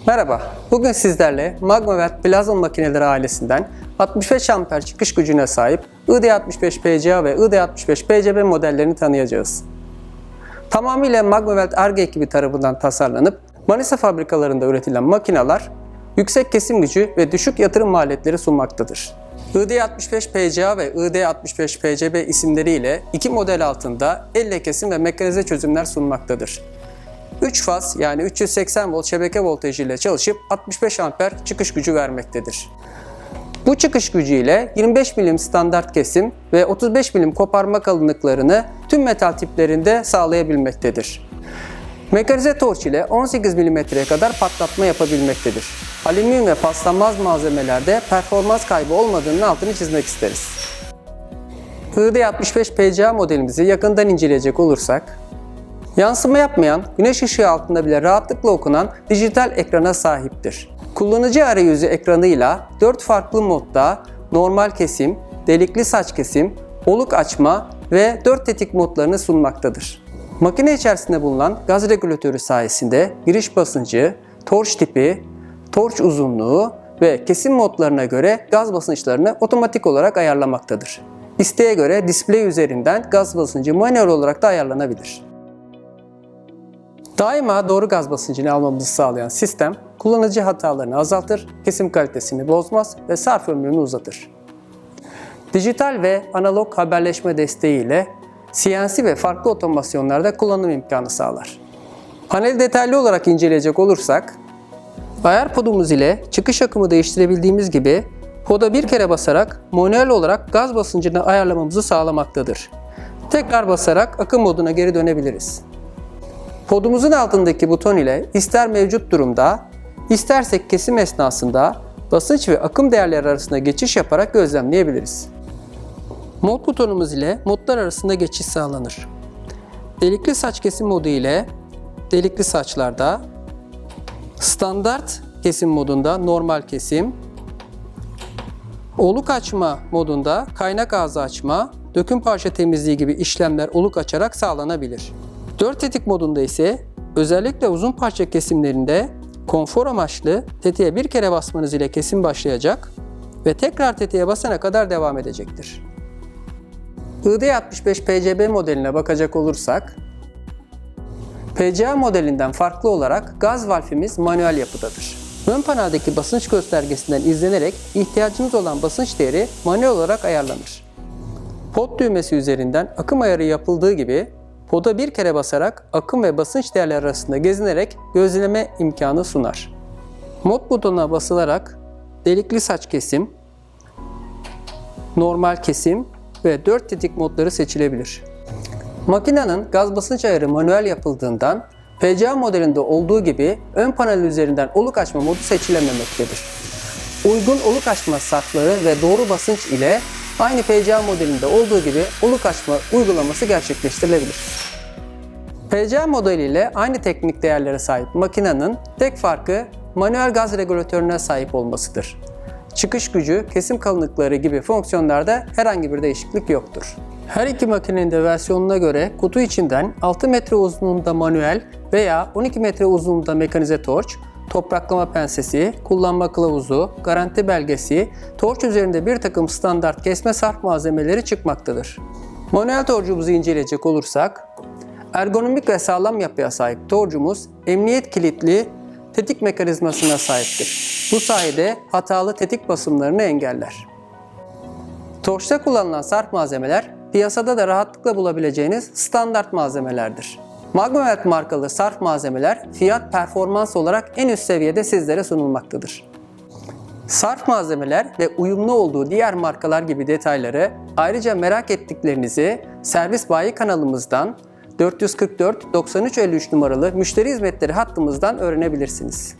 Merhaba, bugün sizlerle Magmavert plazma makineleri ailesinden 65 amper çıkış gücüne sahip ID65PCA ve ID65PCB modellerini tanıyacağız. Tamamıyla Magmavert Ar-Ge ekibi tarafından tasarlanıp Manisa fabrikalarında üretilen makineler yüksek kesim gücü ve düşük yatırım maliyetleri sunmaktadır. ID65PCA ve ID65PCB isimleriyle iki model altında elle kesim ve mekanize çözümler sunmaktadır. 3 faz yani 380 volt şebeke voltajı ile çalışıp 65 amper çıkış gücü vermektedir. Bu çıkış gücü ile 25 milim standart kesim ve 35 milim koparma kalınlıklarını tüm metal tiplerinde sağlayabilmektedir. Mekanize torç ile 18 milimetreye kadar patlatma yapabilmektedir. Alüminyum ve paslanmaz malzemelerde performans kaybı olmadığının altını çizmek isteriz. ID65PCA modelimizi yakından inceleyecek olursak, yansıma yapmayan, güneş ışığı altında bile rahatlıkla okunan dijital ekrana sahiptir. Kullanıcı arayüzü ekranıyla 4 farklı modda normal kesim, delikli saç kesim, oluk açma ve 4 tetik modlarını sunmaktadır. Makine içerisinde bulunan gaz regülatörü sayesinde giriş basıncı, torç tipi, torç uzunluğu ve kesim modlarına göre gaz basınçlarını otomatik olarak ayarlamaktadır. İsteğe göre display üzerinden gaz basıncı manuel olarak da ayarlanabilir. Daima doğru gaz basıncını almamızı sağlayan sistem, kullanıcı hatalarını azaltır, kesim kalitesini bozmaz ve sarf ömrünü uzatır. Dijital ve analog haberleşme desteğiyle CNC ve farklı otomasyonlarda kullanım imkanı sağlar. Paneli detaylı olarak inceleyecek olursak, ayar podumuz ile çıkış akımı değiştirebildiğimiz gibi poda bir kere basarak manuel olarak gaz basıncını ayarlamamızı sağlamaktadır. Tekrar basarak akım moduna geri dönebiliriz. Podumuzun altındaki buton ile ister mevcut durumda, istersek kesim esnasında basınç ve akım değerleri arasında geçiş yaparak gözlemleyebiliriz. Mod butonumuz ile modlar arasında geçiş sağlanır. Delikli saç kesim modu ile delikli saçlarda, standart kesim modunda normal kesim, oluk açma modunda kaynak ağzı açma, döküm parça temizliği gibi işlemler oluk açarak sağlanabilir. 4 tetik modunda ise özellikle uzun parça kesimlerinde konfor amaçlı tetiğe bir kere basmanız ile kesim başlayacak ve tekrar tetiğe basana kadar devam edecektir. ID65PCB modeline bakacak olursak, PCA modelinden farklı olarak gaz valfimiz manuel yapıdadır. Ön paneldeki basınç göstergesinden izlenerek ihtiyacınız olan basınç değeri manuel olarak ayarlanır. Pod düğmesi üzerinden akım ayarı yapıldığı gibi poda bir kere basarak akım ve basınç değerleri arasında gezinerek gözleme imkanı sunar. Mod butonuna basılarak delikli saç kesim, normal kesim ve 4 tetik modları seçilebilir. Makinenin gaz basınç ayarı manuel yapıldığından PCA modelinde olduğu gibi ön panel üzerinden oluk açma modu seçilememektedir. Uygun oluk açma safları ve doğru basınç ile aynı PCA modelinde olduğu gibi oluk açma uygulaması gerçekleştirilebilir. PCA modeliyle aynı teknik değerlere sahip makinenin tek farkı manuel gaz regülatörüne sahip olmasıdır. Çıkış gücü, kesim kalınlıkları gibi fonksiyonlarda herhangi bir değişiklik yoktur. Her iki makinenin de versiyonuna göre kutu içinden 6 metre uzunluğunda manuel veya 12 metre uzunluğunda mekanize torç, topraklama pensesi, kullanma kılavuzu, garanti belgesi, torç üzerinde bir takım standart kesme sarf malzemeleri çıkmaktadır. Manuel torcumuzu inceleyecek olursak, ergonomik ve sağlam yapıya sahip torcumuz emniyet kilitli tetik mekanizmasına sahiptir. Bu sayede hatalı tetik basımlarını engeller. Torçta kullanılan sarf malzemeler piyasada da rahatlıkla bulabileceğiniz standart malzemelerdir. Magmavert markalı sarf malzemeler fiyat performans olarak en üst seviyede sizlere sunulmaktadır. Sarf malzemeler ve uyumlu olduğu diğer markalar gibi detayları ayrıca merak ettiklerinizi servis bayi kanalımızdan 444 93 53 numaralı müşteri hizmetleri hattımızdan öğrenebilirsiniz.